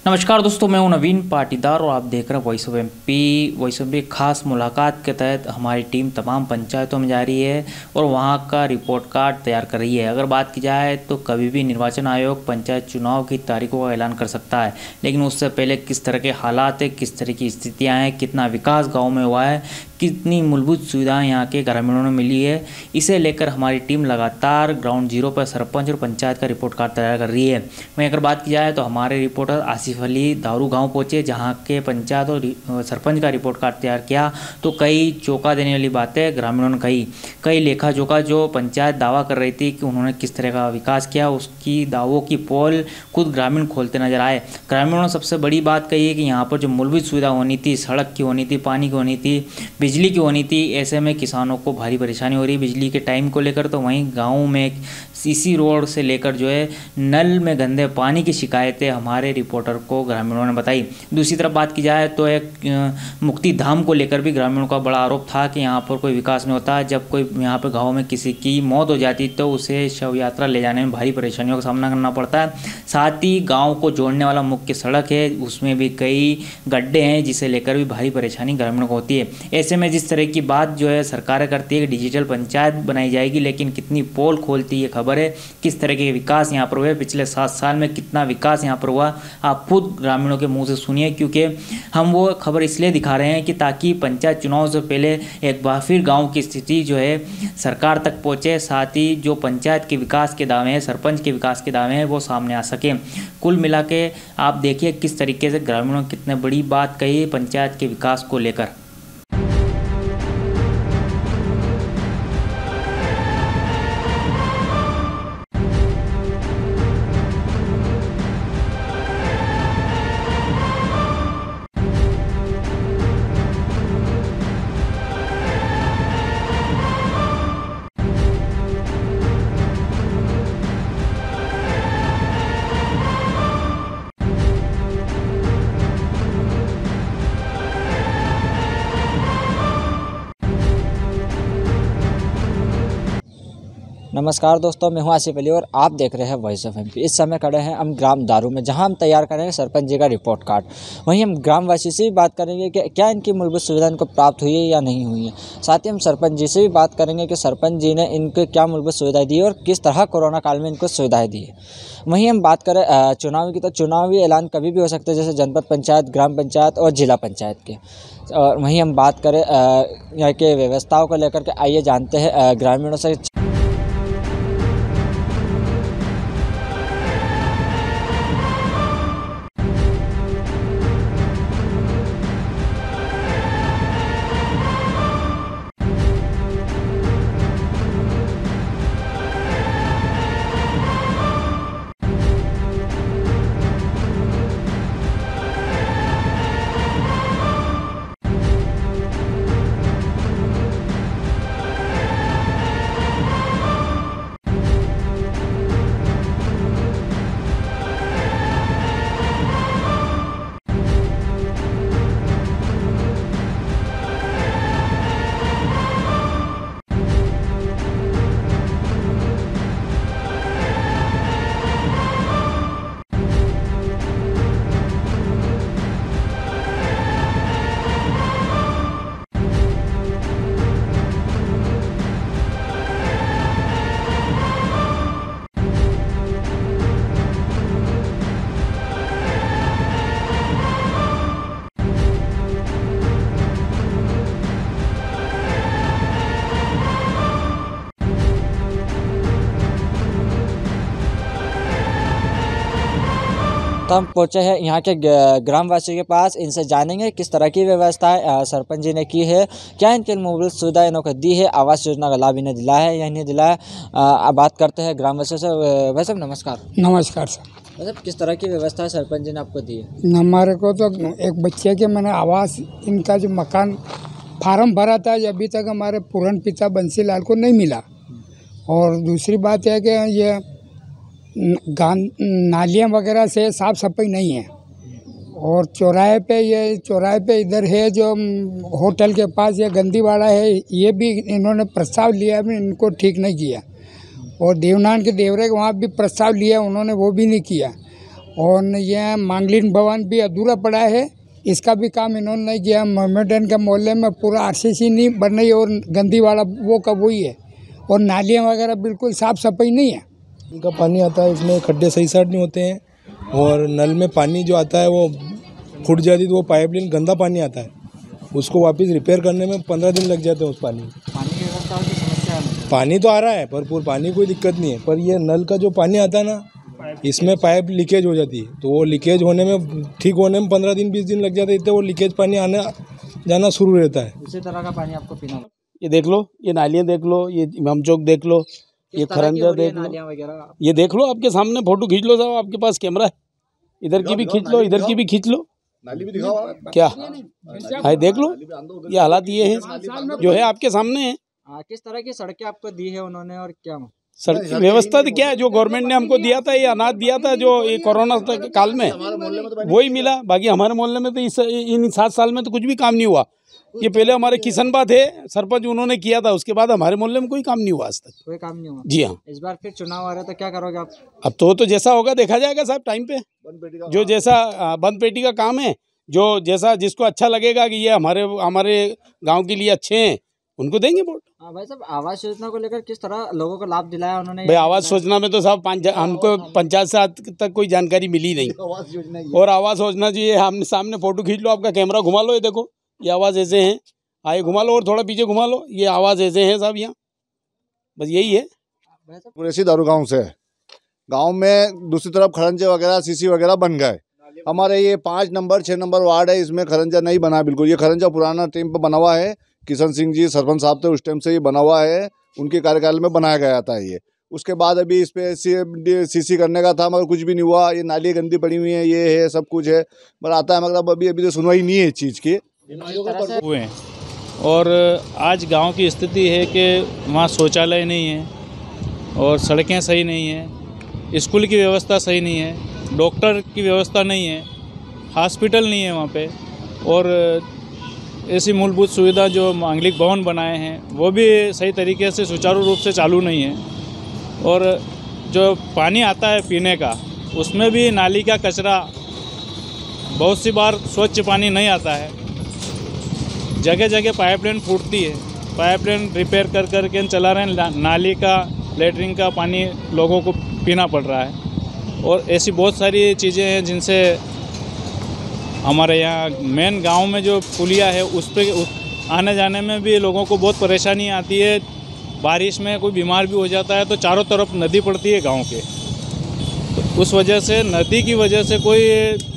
नमस्कार दोस्तों, मैं हूं नवीन पाटीदार और आप देख रहे हैं voice of MP. Voice of MP खास मुलाकात के तहत हमारी टीम तमाम पंचायतों में जा रही है और वहां का रिपोर्ट कार्ड तैयार कर रही है। अगर बात की जाए तो कभी भी निर्वाचन आयोग पंचायत चुनाव की तारीखों का ऐलान कर सकता है, लेकिन उससे पहले किस तरह के हालात है, किस तरह की स्थितियाँ हैं, कितना विकास गाँव में हुआ है, कितनी मूलभूत सुविधाएं यहाँ के ग्रामीणों ने मिली है, इसे लेकर हमारी टीम लगातार ग्राउंड जीरो पर सरपंच और पंचायत का रिपोर्ट कार्ड तैयार कर रही है। वहीं अगर बात की जाए तो हमारे रिपोर्टर आसिफ अली दारू गांव पहुंचे, जहां के पंचायत और सरपंच का रिपोर्ट कार्ड तैयार किया तो कई चौंका देने वाली बातें ग्रामीणों ने कही। कई लेखा जोखा जो पंचायत दावा कर रही थी कि उन्होंने किस तरह का विकास किया, उसकी दावों की पोल खुद ग्रामीण खोलते नजर आए। ग्रामीणों ने सबसे बड़ी बात कही है कि यहाँ पर जो मूलभूत सुविधा होनी थी, सड़क की होनी थी, पानी की होनी थी, बिजली की होनी थी, ऐसे में किसानों को भारी परेशानी हो रही है बिजली के टाइम को लेकर। तो वहीं गाँव में सीसी रोड से लेकर जो है नल में गंदे पानी की शिकायतें हमारे रिपोर्टर को ग्रामीणों ने बताई। दूसरी तरफ बात की जाए तो एक मुक्ति धाम को लेकर भी ग्रामीणों का बड़ा आरोप था कि यहाँ पर कोई विकास नहीं होता। जब कोई यहाँ पर गाँव में किसी की मौत हो जाती तो उसे शव यात्रा ले जाने में भारी परेशानियों का सामना करना पड़ता है। साथ ही गाँव को जोड़ने वाला मुख्य सड़क है, उसमें भी कई गड्ढे हैं, जिसे लेकर भी भारी परेशानी ग्रामीणों को होती है। ऐसे में जिस तरह की बात जो है सरकार करती है कि डिजिटल पंचायत बनाई जाएगी, लेकिन कितनी पोल खोलती है खबर है। किस तरह के विकास यहाँ पर हुए, पिछले 7 साल में कितना विकास यहाँ पर हुआ, आप खुद ग्रामीणों के मुंह से सुनिए। क्योंकि हम वो खबर इसलिए दिखा रहे हैं कि ताकि पंचायत चुनाव से पहले एक बार फिर गाँव की स्थिति जो है सरकार तक पहुँचे, साथ ही जो पंचायत के विकास के दावे हैं, सरपंच के विकास के दावे हैं, वो सामने आ सके। कुल मिला के आप देखिए किस तरीके से ग्रामीणों ने कितने बड़ी बात कही पंचायत के विकास को लेकर। नमस्कार दोस्तों, मैं हूं आसिफ अली और आप देख रहे हैं वॉइस ऑफ एमपी। इस समय खड़े हैं हम ग्राम दारू में, जहां हम तैयार करेंगे सरपंच जी का रिपोर्ट कार्ड। वहीं हम ग्रामवासी से भी बात करेंगे कि क्या इनकी मूलभूत सुविधा इनको प्राप्त हुई है या नहीं हुई है। साथ ही हम सरपंच जी से भी बात करेंगे कि सरपंच जी ने इनको क्या मूलभूत सुविधाएँ दी और किस तरह कोरोना काल में इनको सुविधाएँ दी है। वहीं हम बात करें चुनाव की, तो चुनावी ऐलान कभी भी हो सकते हैं, जैसे जनपद पंचायत, ग्राम पंचायत और जिला पंचायत के। और वहीं हम बात करें यहाँ के व्यवस्थाओं को लेकर के, आइए जानते हैं ग्रामीणों से। तो हम पहुँचे हैं यहाँ के ग्रामवासियों के पास, इनसे जानेंगे किस तरह की व्यवस्था सरपंच जी ने की है, क्या इनके मूलभूत सुविधा इन्होंने दी है, आवास योजना का लाभ इन्हें दिलाया है या नहीं दिलाया। अब बात करते हैं ग्रामवासियों से। भाई साहब नमस्कार। नमस्कार सर। मतलब किस तरह की व्यवस्था सरपंच जी ने आपको दी है? हमारे को तो एक बच्चे के मैंने आवास, इनका जो मकान फार्म भरा था, अभी तक हमारे पूर्ण पिता बंसी लाल को नहीं मिला। और दूसरी बात है कि ये नालियाँ वगैरह से साफ़ सफाई नहीं है। और चौराहे पे इधर है जो होटल के पास ये गंदीवाड़ा है, ये भी इन्होंने प्रस्ताव लिया, भी इनको ठीक नहीं किया। और देवनान के देवरे के वहाँ भी प्रस्ताव लिया उन्होंने, वो भी नहीं किया। और ये मांगलिन भवन भी अधूरा पड़ा है, इसका भी काम इन्होंने नहीं किया। मोहम्मदन के मोहल्ले में पूरा आरसीसी नहीं बन रही और गंदी वाला वो का वही है, और नालियाँ वगैरह बिल्कुल साफ़ सफाई नहीं है। इनका पानी आता है उसमें खड्डे सही साइड नहीं होते हैं, और नल में पानी जो आता है वो फूट जाती तो वो पाइपलाइन गंदा पानी आता है, उसको वापस रिपेयर करने में 15 दिन लग जाते हैं। उस पानी की व्यवस्था की समस्या है। पानी तो आ रहा है भरपूर, पानी कोई दिक्कत नहीं है, पर ये नल का जो पानी आता है ना, इसमें पाइप लीकेज हो जाती है, तो वो लीकेज होने में ठीक होने में 15 दिन 20 दिन लग जाते हैं, वो लीकेज पानी आना जाना शुरू रहता है। उसी तरह का पानी आपको पीना। ये देख लो, ये नालियाँ देख लो, ये इमाम चौक देख लो, ये खरंजा देख लो, ये देख लो, आपके सामने फोटो खींच लो साहब, आपके पास कैमरा है, इधर की भी खींच लो, इधर की भी खींच लो, नाली भी दिखाओ क्या है देख लो। ये हालात ये है जो है आपके सामने है। किस तरह की सड़कें आपको दी है उन्होंने और क्या सड़क की व्यवस्था तो क्या है, जो गवर्नमेंट ने हमको दिया था, ये अनाज दिया था जो ये कोरोना काल में, वही मिला। बाकी हमारे मोहल्ले में तो इन 7 साल में तो कुछ भी काम नहीं हुआ। ये पहले हमारे किशनबा थे सरपंच, उन्होंने किया था, उसके बाद हमारे मोहल्ले में कोई काम नहीं हुआ आज तक। कोई काम नहीं हुआ। जी हाँ। इस बार फिर चुनाव आ रहा है तो क्या करोगे आप? अब तो जैसा होगा देखा जाएगा साहब, टाइम पे जो जैसा बंद पेटी का काम है, जो जैसा जिसको अच्छा लगेगा कि ये हमारे गांव के लिए अच्छे हैं, उनको देंगे वोट। हाँ भाई साहब, आवास योजना को लेकर किस तरह लोगों को लाभ दिलाया उन्होंने? भाई आवास योजना में तो साहब हमको पंचायत से आज तक कोई जानकारी मिली नहीं। और आवास योजना जी, हम सामने फोटो खींच लो, आपका कैमरा घुमा लो, ये देखो ये आवास ऐसे हैं, आए घुमा लो और थोड़ा पीछे घुमा लो, ये आवास ऐसे हैं साहब यहाँ, बस यही है। कुरैशी दारू गाँव से गाँव में दूसरी तरफ खरंजे वगैरह सीसी वगैरह बन गए। हमारे ये 5 नंबर 6 नंबर वार्ड है, इसमें खरंजा नहीं बना बिल्कुल। ये खरंजा पुराना टाइम पे बना हुआ है, किशन सिंह जी सरपंच साहब थे उस टाइम से ये बना हुआ है, उनके कार्यकाल में बनाया गया था ये। उसके बाद अभी इस पे सीसी करने का था मगर कुछ भी नहीं हुआ। ये नाली गंदी पड़ी हुई है, ये है सब कुछ है, पर आता है मतलब अभी तो सुनवाई नहीं है इस चीज़ की। हुए हैं और आज गांव की स्थिति है कि वहाँ शौचालय नहीं है और सड़कें सही नहीं है, स्कूल की व्यवस्था सही नहीं है, डॉक्टर की व्यवस्था नहीं है, हॉस्पिटल नहीं है वहाँ पे, और ऐसी मूलभूत सुविधा जो मांगलिक भवन बनाए हैं वो भी सही तरीके से सुचारू रूप से चालू नहीं है। और जो पानी आता है पीने का, उसमें भी नाली का कचरा, बहुत सी बार स्वच्छ पानी नहीं आता है, जगह जगह पाइपलाइन फूटती है, पाइपलाइन रिपेयर कर करके चला रहे हैं, नाली का लेटरिन का पानी लोगों को पीना पड़ रहा है। और ऐसी बहुत सारी चीज़ें हैं जिनसे हमारे यहाँ मेन गांव में जो पुलिया है उस पर आने जाने में भी लोगों को बहुत परेशानी आती है। बारिश में कोई बीमार भी हो जाता है तो चारों तरफ नदी पड़ती है गांव के, तो उस वजह से नदी की वजह से कोई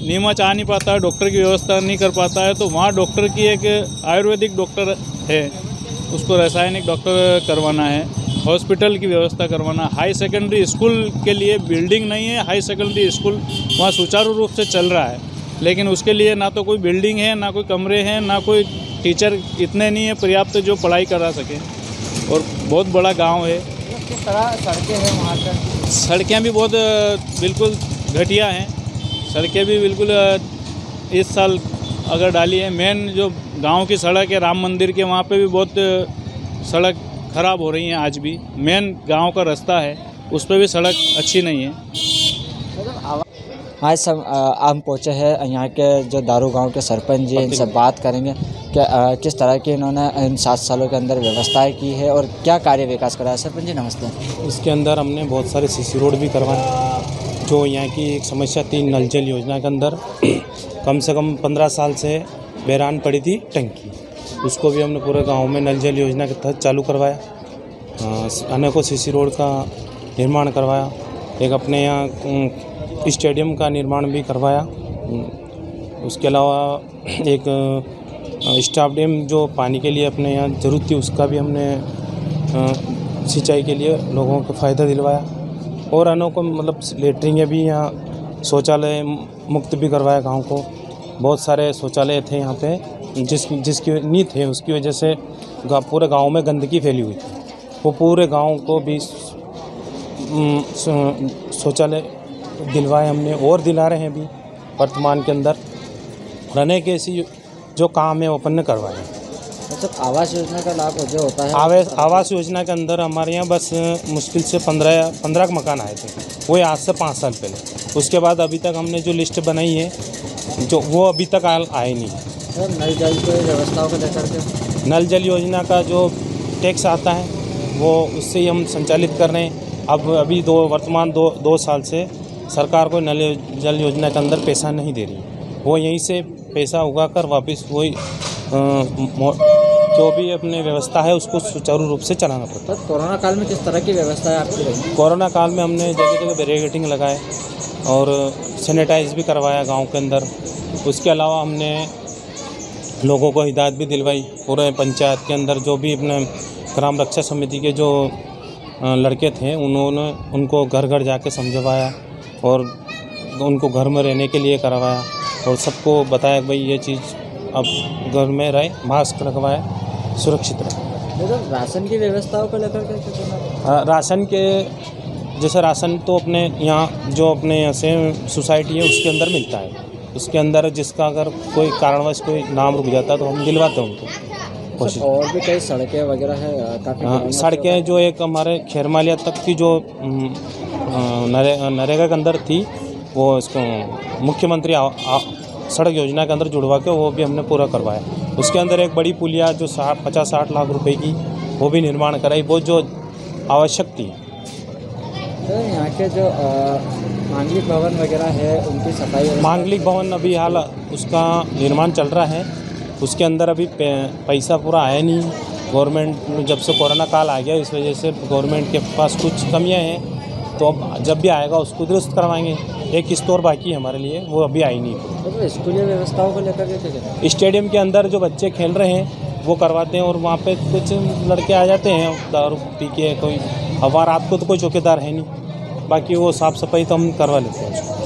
नीमच आ नहीं पाता है, डॉक्टर की व्यवस्था नहीं कर पाता है। तो वहाँ डॉक्टर की एक आयुर्वेदिक डॉक्टर है, उसको रासायनिक डॉक्टर करवाना है, हॉस्पिटल की व्यवस्था करवाना। हाई सेकेंडरी स्कूल के लिए बिल्डिंग नहीं है, हाई सेकेंडरी स्कूल वहाँ सुचारू रूप से चल रहा है, लेकिन उसके लिए ना तो कोई बिल्डिंग है, ना कोई कमरे हैं, ना कोई टीचर इतने नहीं है पर्याप्त जो पढ़ाई करा सकें। और बहुत बड़ा गांव है। किस तरह सड़कें हैं वहाँ पर? सड़कें भी बहुत बिल्कुल घटिया हैं, सड़कें भी बिल्कुल इस साल अगर डाली है। मेन जो गांव की सड़क है राम मंदिर के, वहाँ पे भी बहुत सड़क ख़राब हो रही हैं आज भी। मेन गांव का रास्ता है उस पर भी सड़क अच्छी नहीं है। आज हम पहुँचे हैं यहाँ के जो दारू गांव के सरपंच जी, इनसे बात करेंगे कि किस तरह की इन्होंने इन 7 सालों के अंदर व्यवस्थाएं की है और क्या कार्य विकास करा है। सरपंच जी नमस्ते। इसके अंदर हमने बहुत सारे सीसी रोड भी करवाए। जो यहाँ की एक समस्या थी नल जल योजना के अंदर, कम से कम 15 साल से बहरान पड़ी थी टंकी, उसको भी हमने पूरे गाँव में नल जल योजना के तहत चालू करवाया। अनेकों सीसी रोड का निर्माण करवाया। एक अपने यहाँ स्टेडियम का निर्माण भी करवाया। उसके अलावा एक स्टाफ डैम जो पानी के लिए अपने यहाँ ज़रूरत थी, उसका भी हमने सिंचाई के लिए लोगों को फ़ायदा दिलवाया। और अनेकों मतलब लेटरिंगें भी यहाँ, शौचालय मुक्त भी करवाया गांव को। बहुत सारे शौचालय थे यहाँ पे जिसकी नहीं थे, उसकी वजह से पूरे गांव में गंदगी फैली हुई थी। वो पूरे गांव को भी शौचालय दिलवाए हमने और दिला रहे हैं अभी वर्तमान के अंदर। रहने के ऐसी जो काम है वो अपन ने करवाए। मतलब आवास योजना का लाभ जो होता है, आवास योजना के अंदर हमारे यहाँ बस मुश्किल से 15 मकान आए थे, वो आज से 5 साल पहले। उसके बाद अभी तक हमने जो लिस्ट बनाई है जो वो अभी तक आए नहीं। सर नल जल की व्यवस्थाओं को लेकर के नल जल योजना का जो टैक्स आता है वो उससे ही हम संचालित कर रहे हैं। अब अभी वर्तमान दो साल से सरकार को नल जल योजना के अंदर पैसा नहीं दे रही, वो यहीं से पैसा उगाकर वापस वही जो भी अपने व्यवस्था है उसको सुचारू रूप से चलाना पड़ता है। सर कोरोना काल में किस तरह की व्यवस्था है आपकी रही? कोरोना काल में हमने जगह जगह बैरिकेडिंग लगाए और सैनिटाइज भी करवाया गांव के अंदर। उसके अलावा हमने लोगों को हिदायत भी दिलवाई, पूरे पंचायत के अंदर जो भी अपने ग्राम रक्षा समिति के जो लड़के थे उन्होंने उनको घर घर जाके समझवाया और उनको घर में रहने के लिए करवाया और सबको बताया भाई ये चीज़ अब घर में रहे, मास्क लगवाए, सुरक्षित रहे। तो राशन की व्यवस्थाओं को लेकर के राशन के जैसे राशन तो अपने यहाँ जो अपने यहाँ से सोसाइटी है उसके अंदर मिलता है, उसके अंदर जिसका अगर कोई कारणवश कोई नाम रुक जाता है तो हम दिलवाते हैं उनको कोशिश। और भी कई सड़कें वगैरह है काफ़ी सड़कें जो एक हमारे खेरमालिया तक की जो नरेगा के अंदर थी वो इसको मुख्यमंत्री सड़क योजना के अंदर जुड़वा के वो भी हमने पूरा करवाया। उसके अंदर एक बड़ी पुलिया जो 50-60 लाख रुपए की वो भी निर्माण कराई, वो जो आवश्यक थी। तो यहाँ के जो मांगलिक भवन वगैरह है उनकी सफाई मांगलिक भवन अभी हाल उसका निर्माण चल रहा है, उसके अंदर अभी पैसा पूरा आया नहीं। गवर्नमेंट जब से कोरोना काल आ गया इस वजह से गवर्नमेंट के पास कुछ कमियां हैं, तो अब जब भी आएगा उसको दुरुस्त करवाएंगे। एक स्टोर बाकी है हमारे लिए, वो अभी आई नहीं। तो स्कूली व्यवस्थाओं को लेकर के स्टेडियम के अंदर जो बच्चे खेल रहे हैं वो करवाते हैं और वहाँ पे कुछ लड़के आ जाते हैं दारू पी के, कोई हवा रात को तो कोई चौकीदार है नहीं, बाकी वो साफ़ सफाई तो हम करवा लेते हैं उसको।